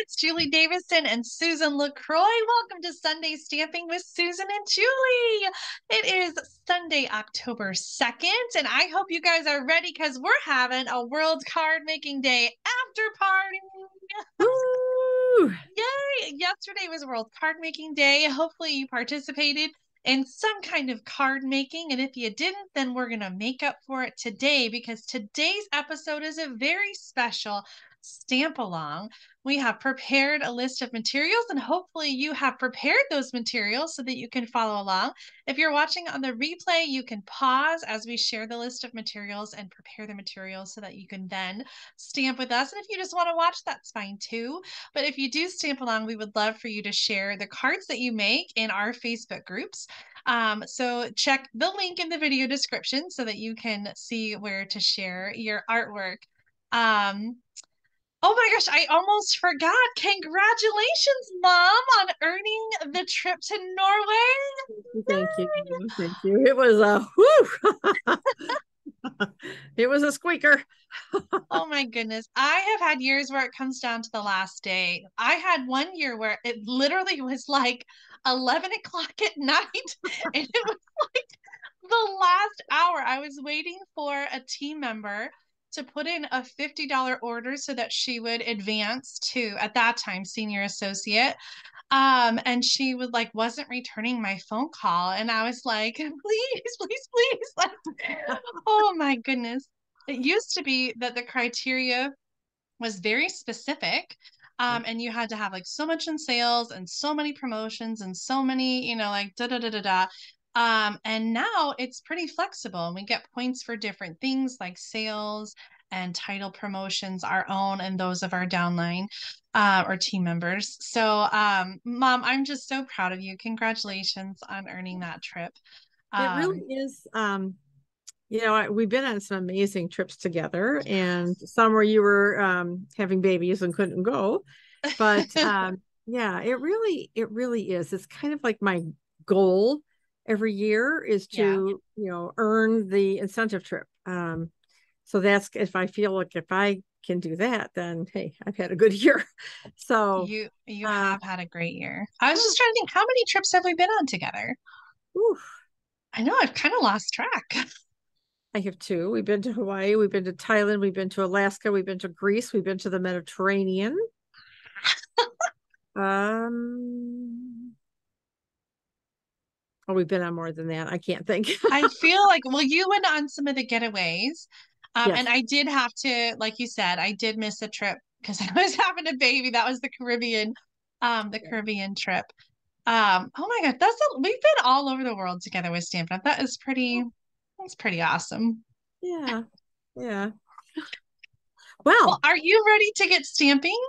It's Julie Davison and Susan LaCroix. Welcome to Sunday Stamping with Susan and Julie. It is Sunday, October 2nd, and I hope you guys are ready because we're having a World Card Making Day after party. Woo! Yay! Yesterday was World Card Making Day. Hopefully you participated in some kind of card making, and if you didn't, then we're going to make up for it today because today's episode is a very special stamp along. We have prepared a list of materials, and hopefully you have prepared those materials so that you can follow along. If you're watching on the replay, you can pause as we share the list of materials and prepare the materials so that you can then stamp with us. And if you just want to watch, that's fine too. But if you do stamp along, we would love for you to share the cards that you make in our Facebook groups. So check the link in the video description so that you can see where to share your artwork. Oh my gosh, I almost forgot. Congratulations, Mom, on earning the trip to Norway. Thank you. Yay! Thank you. It was a whoo. It was a squeaker. Oh my goodness. I have had years where it comes down to the last day. I had one year where it literally was like 11 o'clock at night, and it was like the last hour. I was waiting for a team member to put in a $50 order so that she would advance to, at that time, senior associate. And she would like wasn't returning my phone call. And I was like, please, please, please. Like, oh my goodness. It used to be that the criteria was very specific. And you had to have like so much in sales and so many promotions and so many, like da da da da da. And now it's pretty flexible, and we get points for different things like sales and title promotions, our own and those of our downline or team members. So, Mom, I'm just so proud of you. Congratulations on earning that trip. It really Um, is. We've been on some amazing trips together, and some where you were having babies and couldn't go. But yeah, it really is. It's kind of like my goal every year is yeah. to, earn the incentive trip. So that's if I feel like if I can do that, then hey, I've had a good year. So You uh, have had a great year. I was just trying to think, how many trips have we been on together? whew, I know I've kind of lost track. I have two. We've been to Hawaii, we've been to Thailand, we've been to Alaska, we've been to Greece, we've been to the Mediterranean. Um, oh, we've been on more than that. I can't think. I feel like, well, you went on some of the getaways. Yes. And I did have to, like you said, I did miss a trip because I was having a baby. That was the Caribbean trip. Oh my God, we've been all over the world together with Stampin' Up. That's pretty awesome. Yeah. Yeah. Well, Well, are you ready to get stamping?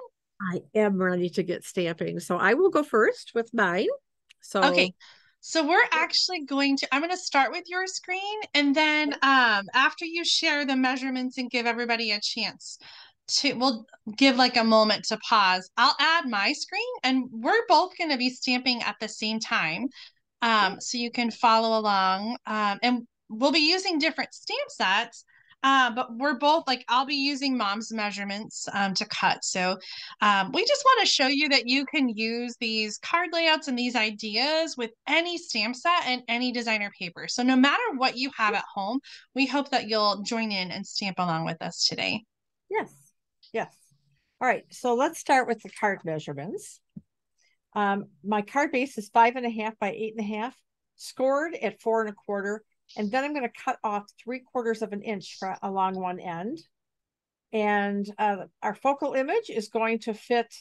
I am ready to get stamping. So I will go first with mine. Okay. So So I'm going to start with your screen, and then after you share the measurements and give everybody a chance we'll give like a moment to pause. I'll add my screen, and we're both going to be stamping at the same time. So you can follow along. And we'll be using different stamp sets. But we're both like, I'll be using Mom's measurements to cut. So we just want to show you that you can use these card layouts and these ideas with any stamp set and any designer paper. So no matter what you have at home, we hope that you'll join in and stamp along with us today. yes. Yes. All right. So let's start with the card measurements. My card base is 5.5 by 8.5, scored at 4.25. And then I'm going to cut off 3/4 of an inch along one end. And our focal image is going to fit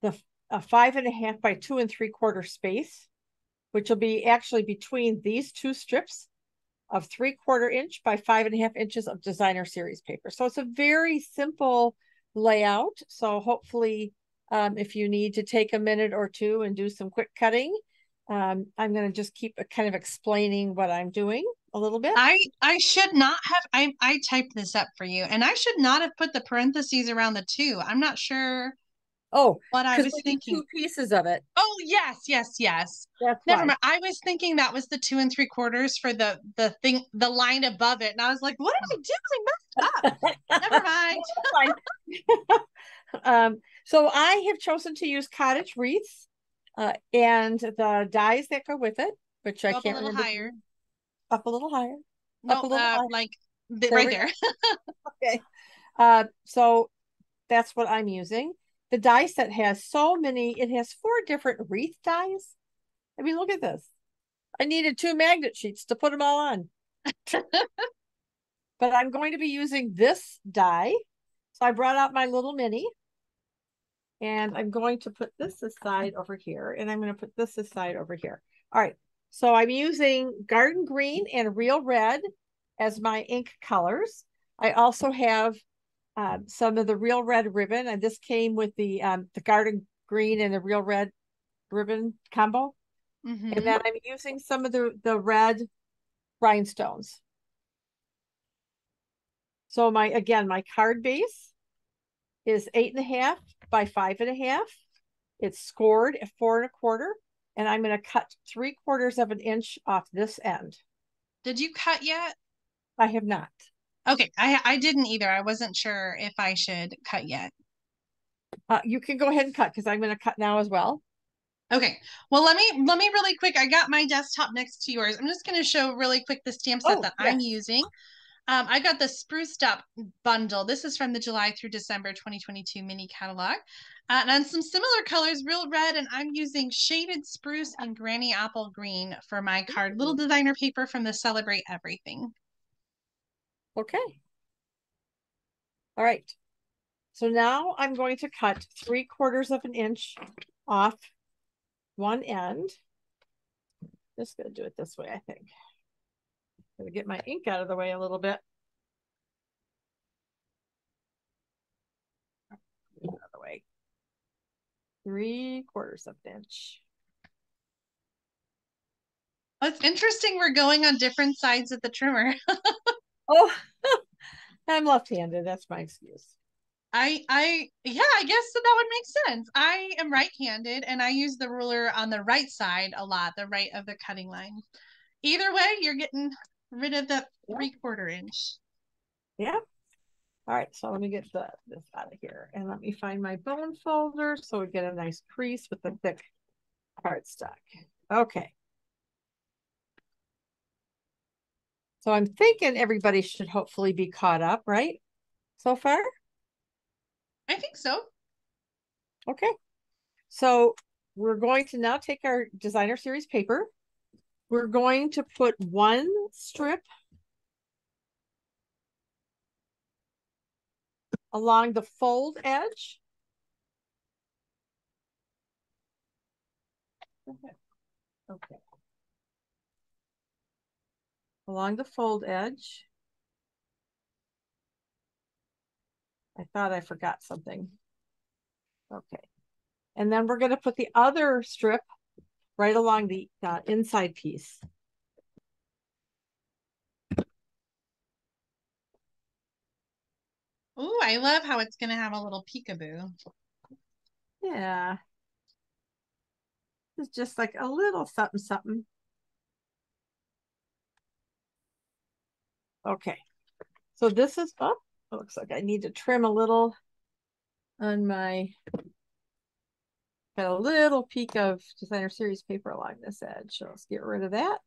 a 5.5 by 2 3/4 space, which will be actually between these two strips of 3/4 inch by 5.5 inches of designer series paper. So it's a very simple layout. So hopefully, if you need to take a minute or two and do some quick cutting, I'm going to just keep kind of explaining what I'm doing a little bit. I should not have I typed this up for you, and I should not have put the parentheses around the two. I'm not sure Oh, what I because was we do thinking. two pieces of it. Oh, yes, yes, yes. That's Never why. mind. I was thinking that was the 2 3/4 for the line above it. And I was like, what am I doing? Messed up. Never mind. Fine. So I have chosen to use cottage wreaths and the dies that go with it, which I Go up a can't little remember. higher. Up a little higher. Up a No, little higher. like There right we there. go. Okay. So that's what I'm using. The die set has so many, it has 4 different wreath dies. I mean, look at this. I needed 2 magnet sheets to put them all on. But I'm going to be using this die. So I brought out my little mini. And I'm going to put this aside over here. And I'm going to put this aside over here. All right. So I'm using garden green and real red as my ink colors. I also have some of the real red ribbon, and this came with the garden green and the real red ribbon combo. Mm-hmm. And then I'm using some of the red rhinestones. So my card base is 8.5 by 5.5. It's scored at 4.25, and I'm going to cut 3/4 of an inch off this end. Did you cut yet? I have not. Okay, I didn't either. I wasn't sure if I should cut yet. You can go ahead and cut because I'm going to cut now as well. Okay. Well, let me really quick. I got my desktop next to yours. I'm just going to show really quick the stamp set that I'm Yes. using. I got the Spruced Up bundle. This is from the July through December 2022 mini catalog. And some similar colors, real red, and I'm using shaded spruce and granny apple green for my card. Little designer paper from the Celebrate Everything. Okay. All right. So now I'm going to cut 3/4 of an inch off one end. Just going to do it this way, I think. Going to get my ink out of the way a little bit. Out of the way. 3/4 of an inch. Well, it's interesting. We're going on different sides of the trimmer. Oh, I'm left-handed. That's my excuse. Yeah, I guess that would make sense. I am right-handed and I use the ruler on the right side a lot, the right of the cutting line. Either way, you're getting rid of the 3/4 inch. Yeah. All right, so let me get this out of here and let me find my bone folder so we get a nice crease with the thick cardstock. Okay. So I'm thinking everybody should hopefully be caught up, right? So far? I think so. Okay. So we're going to now take our designer series paper. We're going to put one strip along the fold edge. Okay. Along the fold edge. I thought I forgot something. Okay. And then we're going to put the other strip right along the inside piece. Ooh, I love how it's going to have a little peekaboo. Yeah. It's just like a little something, something. Okay. So this is, oh, it looks like I need to trim a little on my, got a little peak of designer series paper along this edge. So let's get rid of that.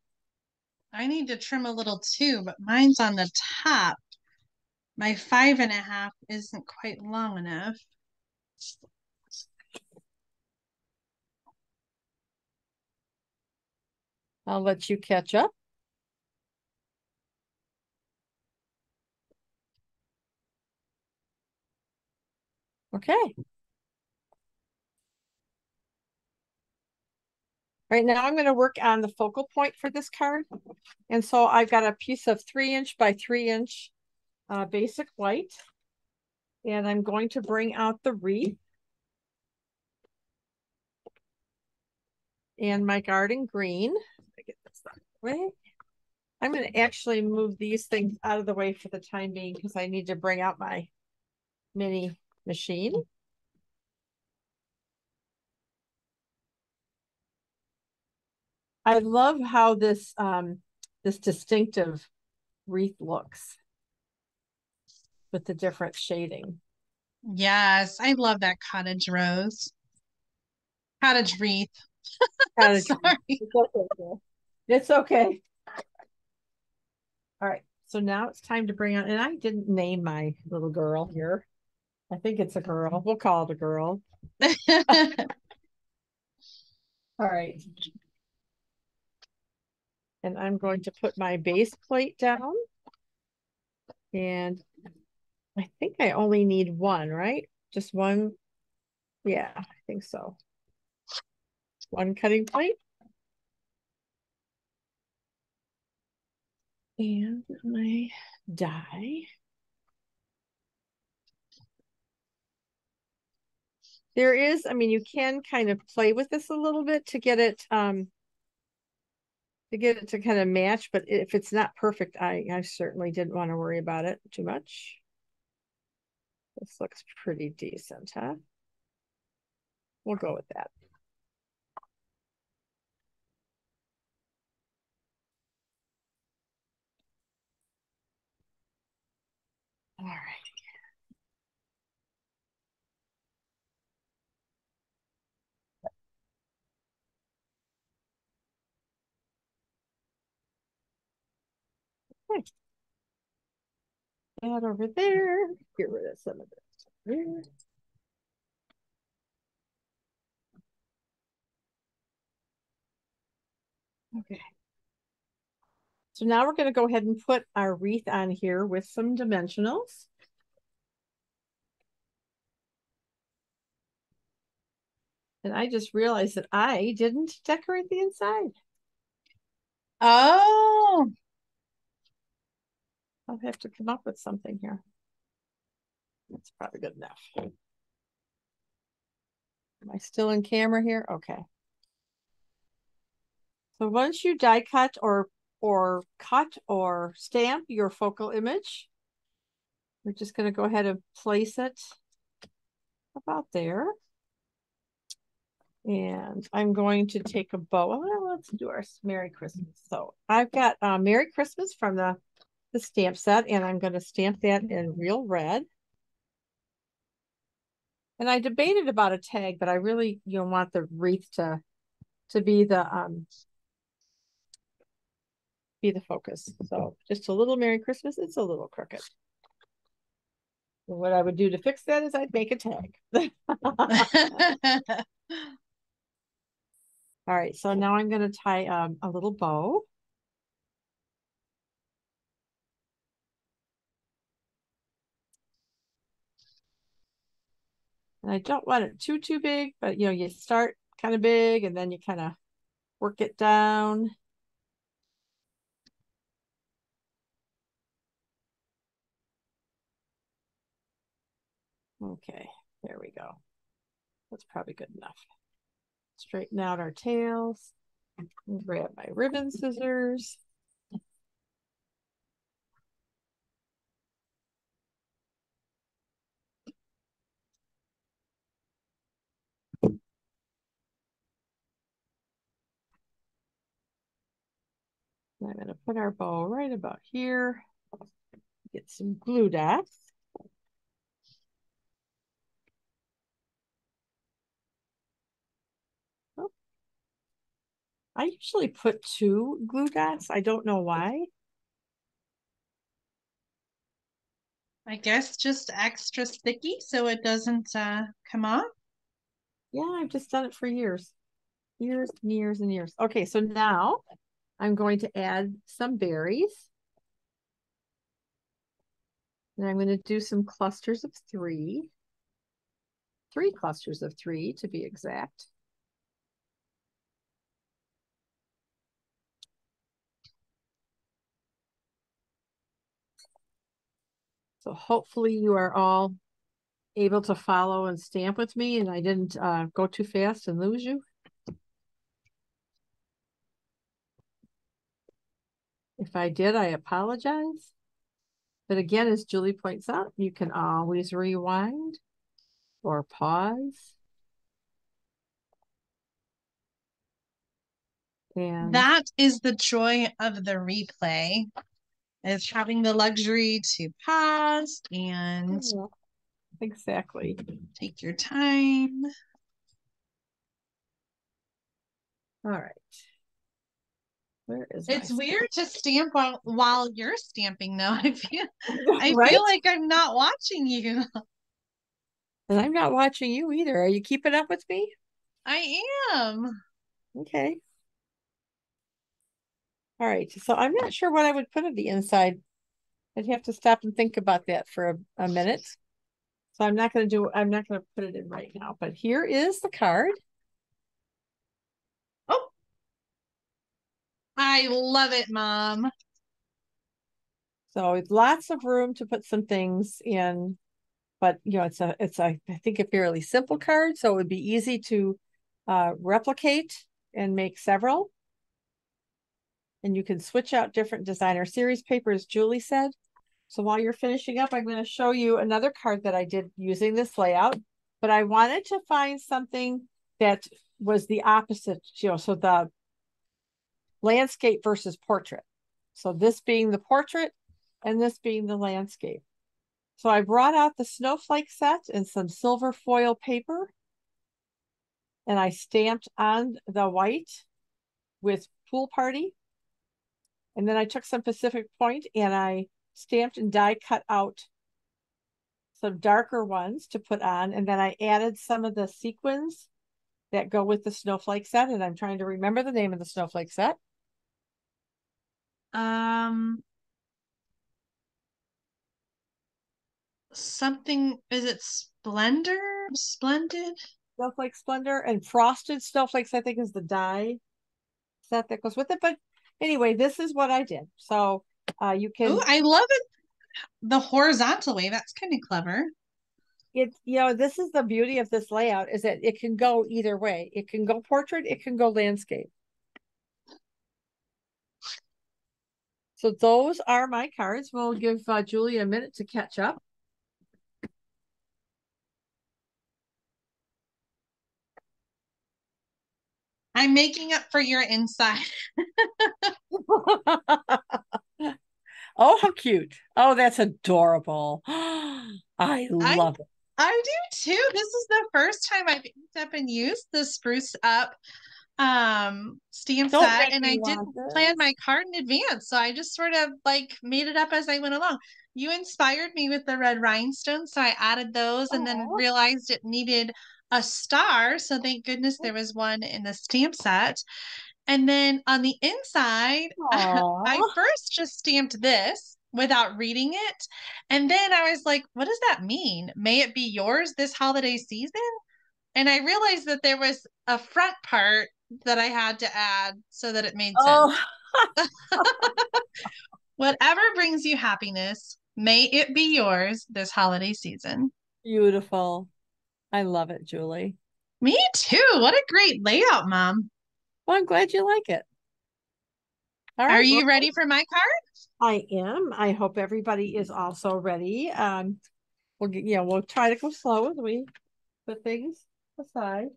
I need to trim a little too, but mine's on the top. My 5.5 isn't quite long enough. I'll let you catch up. Okay. Right now I'm going to work on the focal point for this card. And so I've got a piece of 3" by 3" basic white. And I'm going to bring out the wreath. And my garden green. Get this out of the way. I'm going to actually move these things out of the way for the time being because I need to bring out my mini machine. I love how this this distinctive wreath looks with the different shading. Yes, I love that cottage rose. Cottage wreath. Cottage. Sorry. It's okay. Girl. It's okay. All right. So now it's time to bring on, and I didn't name my little girl here. I think it's a girl. We'll call it a girl. All right. And I'm going to put my base plate down. And I think I only need one, right? Just one. Yeah, I think so. One cutting plate. And my die. There is, I mean, you can kind of play with this a little bit to get it to kind of match, but if it's not perfect, I certainly didn't want to worry about it too much. This looks pretty decent, huh? We'll go with that. All right. Okay. That over there. Get rid of some of this here. Okay. So now we're going to go ahead and put our wreath on here with some dimensionals. And I just realized that I didn't decorate the inside. Oh, I'll have to come up with something here. That's probably good enough. Am I still in camera here? Okay. So once you die cut or cut or stamp your focal image, we're just going to go ahead and place it about there. And I'm going to take a bow. Well, let's do our Merry Christmas. So I've got Merry Christmas from the stamp set, and I'm going to stamp that in real red. And I debated about a tag, but I really, want the wreath to be the focus. So just a little Merry Christmas. It's a little crooked. And what I would do to fix that is I'd make a tag. All right, so now I'm going to tie a little bow. And I don't want it too big, but you start kind of big and then you kind of work it down. Okay, there we go. That's probably good enough. Straighten out our tails. Grab my ribbon scissors. I'm going to put our bow right about here. Get some glue dots. Oh. I usually put 2 glue dots. I don't know why. I guess just extra sticky so it doesn't come off. Yeah, I've just done it for years. Years and years and years. Okay, so now I'm going to add some berries. And I'm going to do some clusters of 3. 3 clusters of 3 to be exact. So hopefully you are all able to follow and stamp with me and I didn't go too fast and lose you. If I did, I apologize. But again, as Julie points out, you can always rewind or pause. And That is the joy of the replay, is having the luxury to pause and Exactly. Take your time. All right. Where is my It's stamp? weird to stamp while you're stamping though. I feel Right? like I'm not watching you. And I'm not watching you either. Are you keeping up with me? I am. Okay. All right. So I'm not sure what I would put on the inside. I'd have to stop and think about that for a minute. So I'm not going to put it in right now, but here is the card. Oh, I love it, Mom. So it's lots of room to put some things in, but I think a fairly simple card. So it would be easy to replicate and make several. And you can switch out different designer series papers, Julie said. So while you're finishing up, I'm going to show you another card that I did using this layout, but I wanted to find something that was the opposite, so the landscape versus portrait. So this being the portrait and this being the landscape. So I brought out the snowflake set and some silver foil paper, and I stamped on the white with Pool Party. And then I took some Pacific Point and I stamped and die cut out some darker ones to put on. And then I added some of the sequins that go with the snowflake set. And I'm trying to remember the name of the snowflake set. Um, Something, is it Splendor? Splendid? Snowflake Splendor and Frosted Snowflakes, I think, is the die set that goes with it. But anyway, this is what I did. So you Oh, can, I love it. The horizontal way. That's kind of clever. this is the beauty of this layout is that it can go either way. It can go portrait, it can go landscape. So those are my cards. We'll give Julie a minute to catch up. I'm making up for your inside. Oh, how cute. Oh, that's adorable. I I love it. I do too. This is the first time I've picked up and used the spruce up stamp Don't set, make and me I want didn't plan this. my card in advance, so I just sort of like made it up as I went along. You inspired me with the red rhinestones, so I added those and then Oh, realized it needed a star, so thank goodness there was one in the stamp set. And then on the inside, I aw. first just stamped this without reading it. And then I was like, what does that mean? May it be yours this holiday season? And I realized that there was a front part that I had to add so that it made Oh, sense. Whatever brings you happiness, may it be yours this holiday season. beautiful. I love it, Julie. Me too. What a great layout, Mom. Well, I'm glad you like it. All Are right. Well, you ready for my card? I am. I hope everybody is also ready. We'll try to go slow as we put things aside.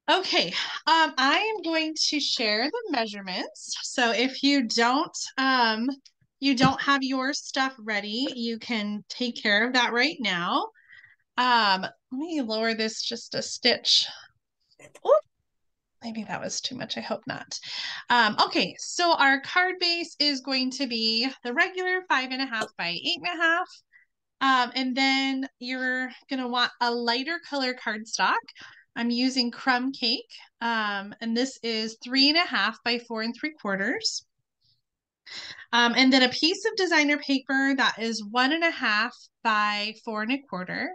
Okay, I am going to share the measurements. So if you don't have your stuff ready, you can take care of that right now. Let me lower this just a stitch. Oop, maybe that was too much. I hope not. Okay, so our card base is going to be the regular 5.5 by 8.5. And then you're gonna want a lighter color cardstock. I'm using crumb cake, and this is 3.5 by 4 3/4. And then a piece of designer paper that is 1.5 by 4 1/4.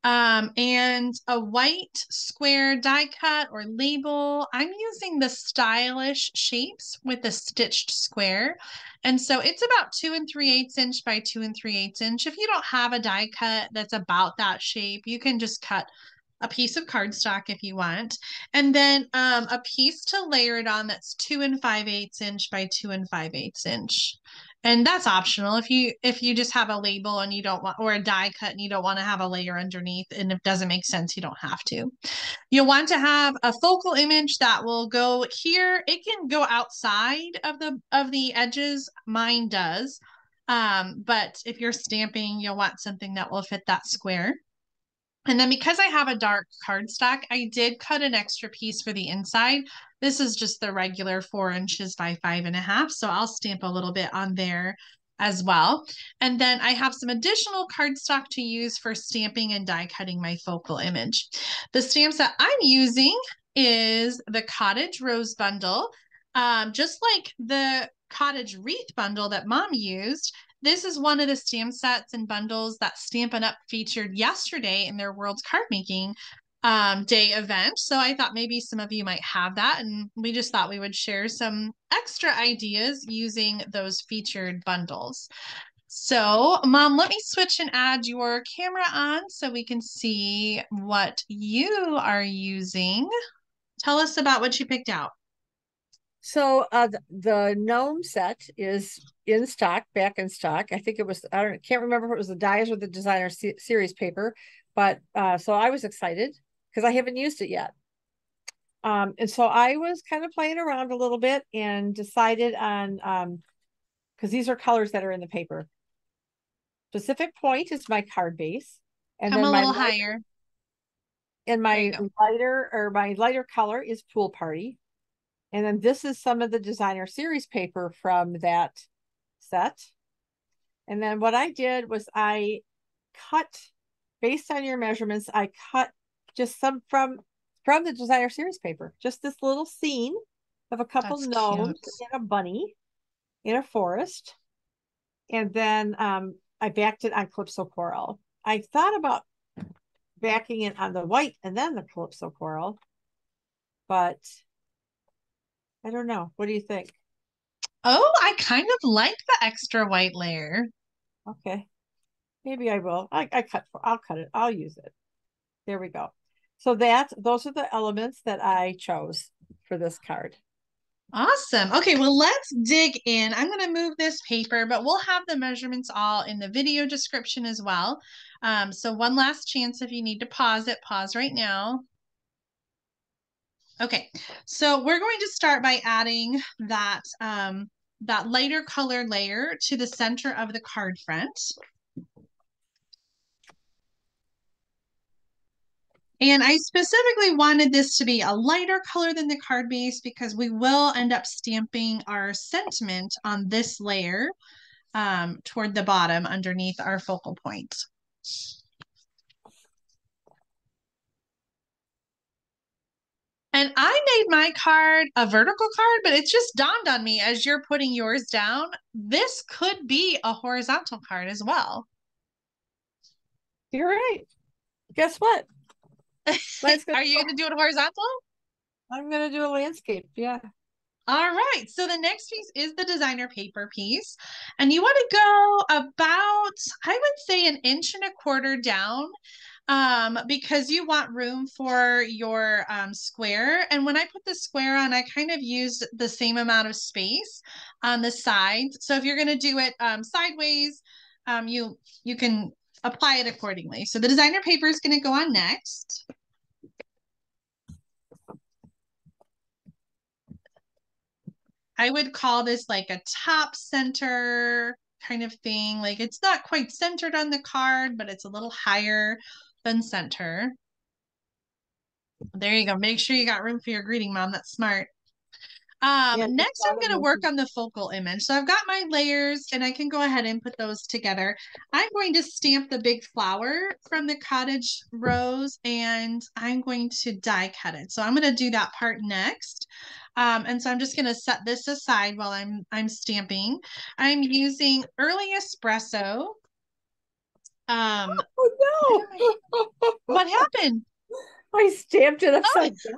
And a white square die cut or label. I'm using the stylish shapes with the stitched square. And so it's about 2 3/8 inch by 2 3/8 inch. If you don't have a die cut that's about that shape, you can just cut a piece of cardstock if you want. And then a piece to layer it on that's 2 5/8 inch by 2 5/8 inch. And that's optional if you just have a label and you don't want or a die cut and you don't want to have a layer underneath and it doesn't make sense, you don't have to. You'll want to have a focal image that will go here. It can go outside of the edges. Mine does. But if you're stamping, you'll want something that will fit that square. And then because I have a dark cardstock, I did cut an extra piece for the inside. This is just the regular 4 inches by 5.5. So I'll stamp a little bit on there as well. And then I have some additional cardstock to use for stamping and die cutting my focal image. The stamps that I'm using is the Cottage Rose Bundle. Just like the Cottage Wreath Bundle that Mom used, this is one of the stamp sets and bundles that Stampin' Up! Featured yesterday in their World's Card Making Day event. So I thought maybe some of you might have that, and we just thought we would share some extra ideas using those featured bundles. So, Mom, let me switch and add your camera on so we can see what you are using. Tell us about what you picked out. So the gnome set is in stock, back in stock. I think it was, can't remember if it was the dies or the designer series paper, but so I was excited because I haven't used it yet. And so I was kind of playing around a little bit and decided on, because these are colors that are in the paper. Pacific Point is my card base. And Come then a little higher. And my lighter color is Pool Party. And then this is some of the designer series paper from that set. And then what I did was I cut, based on your measurements, I cut just some from the designer series paper, just this little scene of a couple That's gnomes cute. and a bunny in a forest. And then I backed it on Calypso Coral. I thought about backing it on the white and then the Calypso Coral, but I don't know. What do you think? Oh, I kind of like the extra white layer. Okay. Maybe I will. I'll cut it. I'll use it. There we go. So those are the elements that I chose for this card. Awesome. Okay, well, let's dig in. I'm going to move this paper, but we'll have the measurements all in the video description as well. So one last chance if you need to pause it, pause right now. Okay, so we're going to start by adding that lighter color layer to the center of the card front. And I specifically wanted this to be a lighter color than the card base because we will end up stamping our sentiment on this layer toward the bottom underneath our focal point. And I made my card a vertical card, but it just dawned on me as you're putting yours down, this could be a horizontal card as well. You're right. Guess what? Are you going to do it horizontal? I'm going to do a landscape. Yeah. All right. So the next piece is the designer paper piece. And you want to go about, I would say, 1.25 inches down because you want room for your square. And when I put the square on, I kind of used the same amount of space on the sides. So if you're going to do it sideways, you can apply it accordingly. So the designer paper is going to go on next. I would call this like a top center kind of thing. Like it's not quite centered on the card, but it's a little higher than center. There you go. Make sure you got room for your greeting, Mom. That's smart. Next, I'm going to work on the focal image. So I've got my layers and I can go ahead and put those together. I'm going to stamp the big flower from the Cottage Rose and I'm going to die cut it. So I'm going to do that part next. And so I'm just going to set this aside while I'm stamping. I'm using Early Espresso. Oh no. What happened? I stamped it upside down.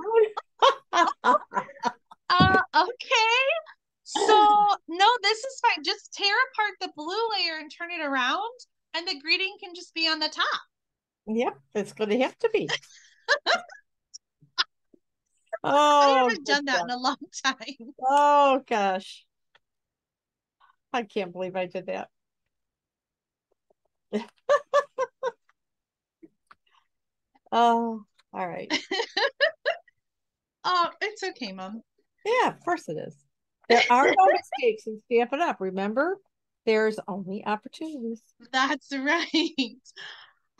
Okay. So, no, this is fine. Just tear apart the blue layer and turn it around, and the greeting can just be on the top. Yep, it's going to have to be. I haven't done that in a long time. Oh, gosh. I can't believe I did that. Oh, all right. Oh, it's okay, Mom. Yeah, of course it is. There are no mistakes in Stampin' Up, remember? There's only opportunities. That's right.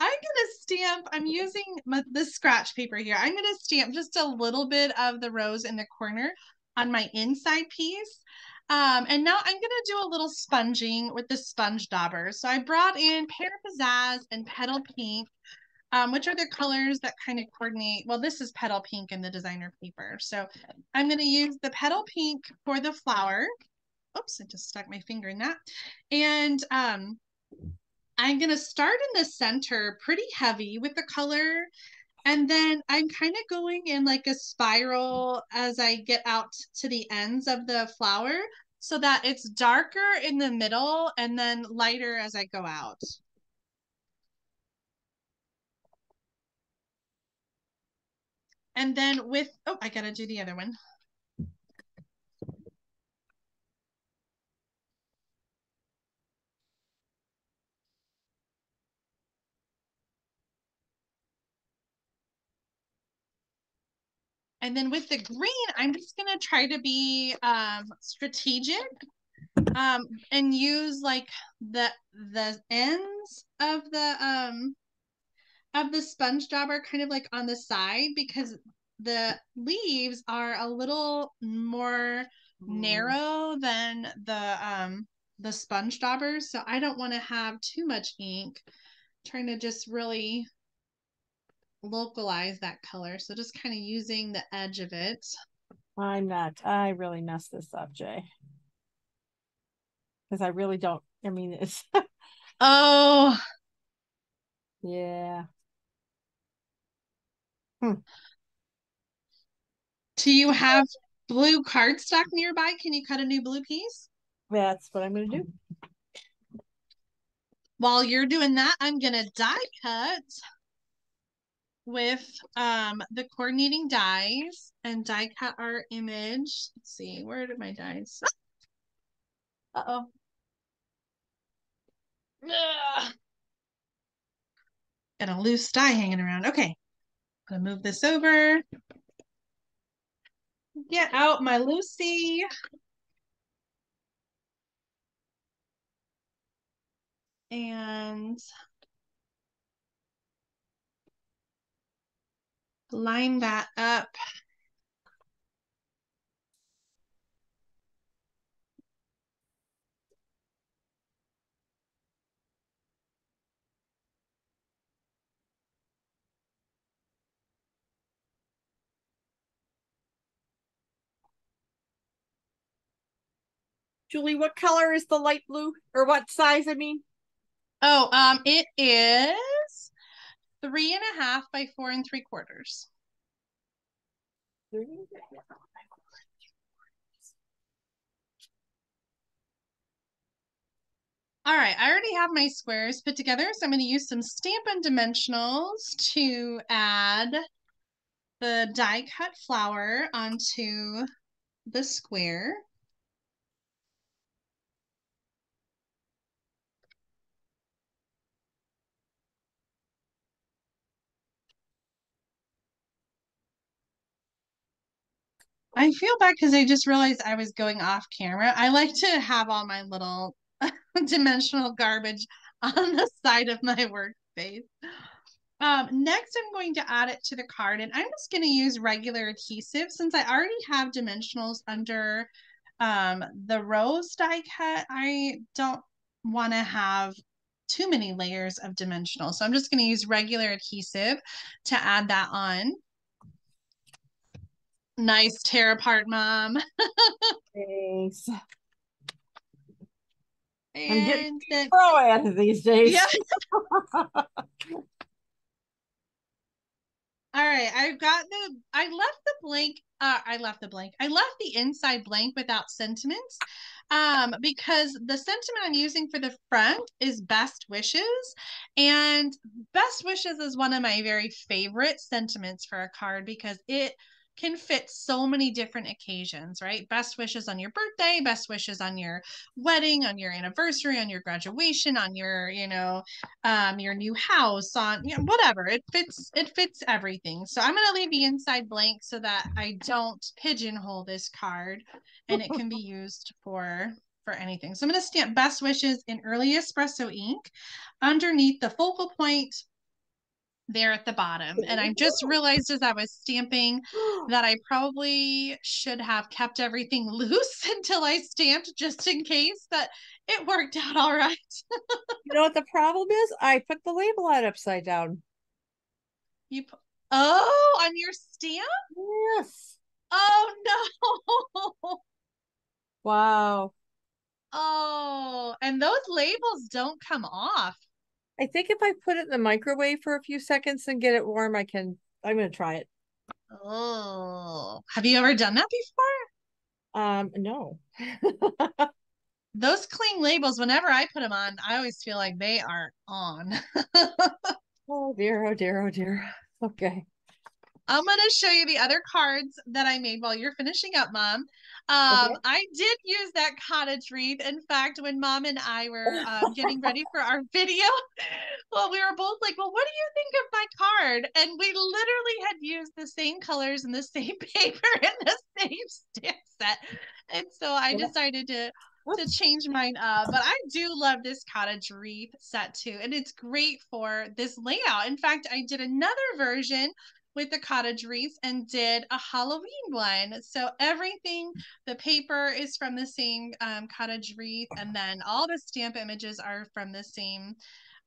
I'm gonna stamp, I'm using the scratch paper here. I'm gonna stamp just a little bit of the rose in the corner on my inside piece. And now I'm gonna do a little sponging with the sponge daubers. So I brought in Pear Pizzazz and Petal Pink, which are the colors that kind of coordinate. Well, this is Petal Pink in the designer paper. So I'm gonna use the Petal Pink for the flower. Oops, I just stuck my finger in that. And I'm going to start in the center pretty heavy with the color. And then I'm kind of going in like a spiral as I get out to the ends of the flower so that it's darker in the middle and then lighter as I go out. And then with, oh, I got to do the other one. And then with the green, I'm just going to try to be strategic and use like the ends of the sponge dauber kind of like on the side because the leaves are a little more narrow than the sponge daubers. So I don't want to have too much ink. I'm trying to just really localize that color. So just kind of using the edge of it. I really messed this up, Jay. Because I really don't, I mean, it's, Oh, yeah. do you have blue cardstock nearby? Can you cut a new blue piece? That's what I'm going to do. While you're doing that, I'm going to die cut with the coordinating dies and die cut our image. Let's see, where did my dies? Uh-oh. Ugh. Got a loose die hanging around. Okay, I'm gonna move this over. Get out my Lucy. And line that up. Julie, what color is the light blue? Or what size, I mean? Oh, it is 3.5 by 4 3/4. All right, I already have my squares put together, so I'm going to use some Stampin' Dimensionals to add the die cut flower onto the square. I feel bad because I just realized I was going off camera. I like to have all my little dimensional garbage on the side of my workspace. Next, I'm going to add it to the card, and I'm just going to use regular adhesive since I already have dimensionals under the rose die cut. I don't want to have too many layers of dimensional, so I'm just going to use regular adhesive to add that on. Nice tear apart, Mom. Thanks. I'm getting And then, pro at it these days. yeah. All right, I left the blank. I left the inside blank without sentiments. Because the sentiment I'm using for the front is best wishes. And best wishes is one of my very favorite sentiments for a card because it can fit so many different occasions, right? Best wishes on your birthday, best wishes on your wedding, on your anniversary, on your graduation, on your new house, on whatever. It fits everything. So I'm gonna leave the inside blank so that I don't pigeonhole this card and it can be used for for anything. So I'm going to stamp best wishes in early espresso ink underneath the focal point there at the bottom. And I just realized as I was stamping that I probably should have kept everything loose until I stamped, just in case, that it worked out all right. You know what the problem is? I put the label out upside down. You Oh, on your stamp? Yes. Oh no. Wow. Oh, and those labels don't come off. I think if I put it in the microwave for a few seconds and get it warm, I'm going to try it. Oh, have you ever done that before? No. Those cling labels, whenever I put them on, I always feel like they are on. Oh dear, oh dear, oh dear. Okay. I'm going to show you the other cards that I made while you're finishing up, Mom. Okay. I did use that cottage wreath. In fact, when Mom and I were getting ready for our video, well, we were both like, well, what do you think of my card? And we literally had used the same colors and the same paper and the same stamp set. And so I decided to Oops. change mine up. But I do love this cottage wreath set too. And it's great for this layout. In fact, I did another version with the cottage wreaths and did a Halloween one. So everything, the paper is from the same cottage wreath, and then all the stamp images are from the same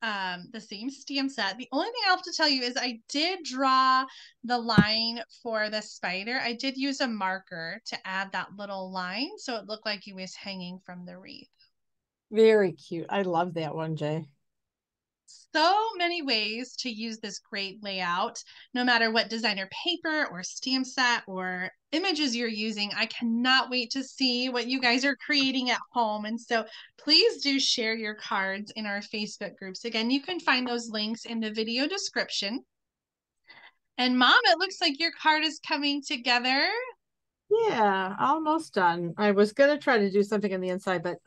stamp set. The only thing I have to tell you is I did draw the line for the spider. I did use a marker to add that little line so it looked like he was hanging from the wreath. Very cute. I love that one, Jay. So many ways to use this great layout, no matter what designer paper or stamp set or images you're using. I cannot wait to see what you guys are creating at home. And so please do share your cards in our Facebook groups. Again, you can find those links in the video description. And Mom, it looks like your card is coming together. Yeah, almost done. I was gonna try to do something on the inside, but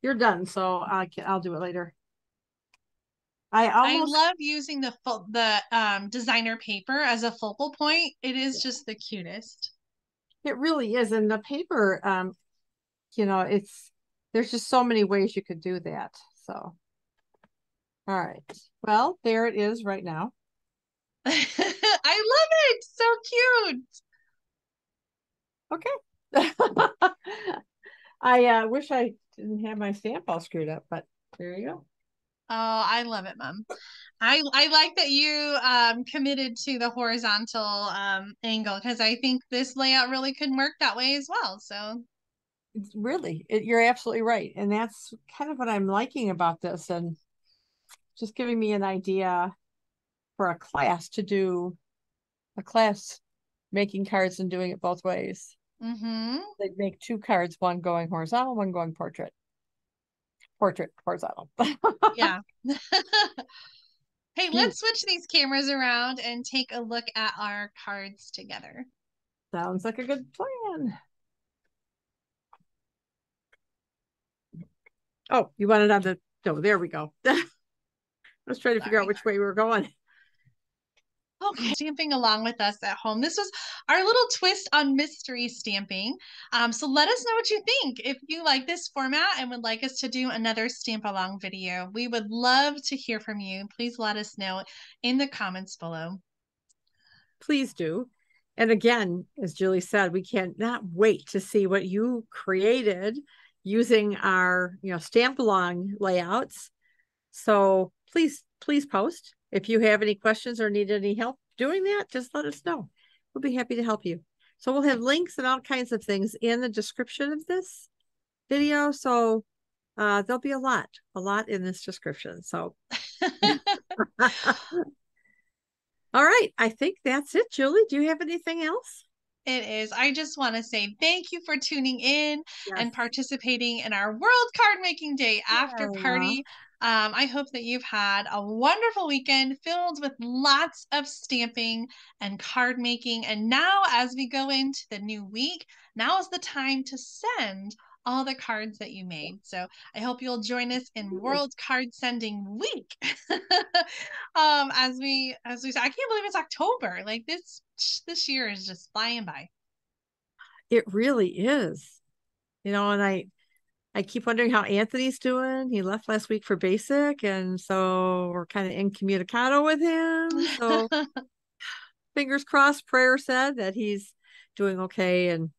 you're done, so I'll do it later. I I almost love using the designer paper as a focal point. It is just the cutest. It really is. And the paper, it's there's just so many ways you could do that. So, all right. Well, there it is right now. I love it. So cute. Okay. I wish I didn't have my stamp all screwed up, but there you go. Oh, I love it, Mom. I like that you committed to the horizontal angle because I think this layout really could work that way as well. So It's really, you're absolutely right. And that's kind of what I'm liking about this, and just giving me an idea for a class to do a class making cards and doing it both ways. mm-hmm. They'd make two cards, one going horizontal, one going portrait. Portrait, horizontal. Yeah. Hey, Cute. let's switch these cameras around and take a look at our cards together. Sounds like a good plan. Oh, you wanted on the, oh, there we go. I was trying to figure out Sorry. which way we were going. Okay, stamping along with us at home. This was our little twist on mystery stamping. So let us know what you think. If you like this format and would like us to do another stamp along video, we would love to hear from you. Please let us know in the comments below. Please do. And again, as Julie said, we cannot wait to see what you created using our, stamp along layouts. So please post. If you have any questions or need any help doing that, just let us know. We'll be happy to help you. So we'll have links and all kinds of things in the description of this video. So there'll be a lot in this description. So all right, I think that's it. Julie, do you have anything else? It is. I just want to say thank you for tuning in Yes. and participating in our World Card Making Day after Yeah. party. I hope that you've had a wonderful weekend filled with lots of stamping and card making. And now, as we go into the new week, now is the time to send all the cards that you made. So I hope you'll join us in World Card Sending Week. As we say, I can't believe it's October. Like this year is just flying by. It really is. And I keep wondering how Anthony's doing. He left last week for basic, and so we're kind of incommunicado with him. So fingers crossed, prayer said that he's doing okay, and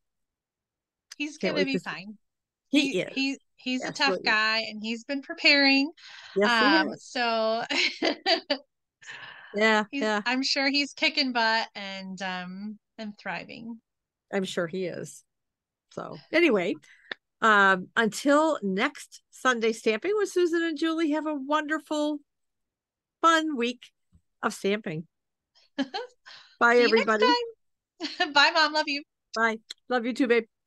He's can't gonna wait be to see. fine. He is. He's a tough Absolutely. guy, and he's been preparing. Yes, he has. So Yeah, he's yeah. I'm sure he's kicking butt and thriving. I'm sure he is. So anyway, until next Sunday stamping with Susan and Julie, have a wonderful, fun week of stamping. Bye, See you next everybody. time. Bye, Mom. Love you. Bye. Love you too, babe.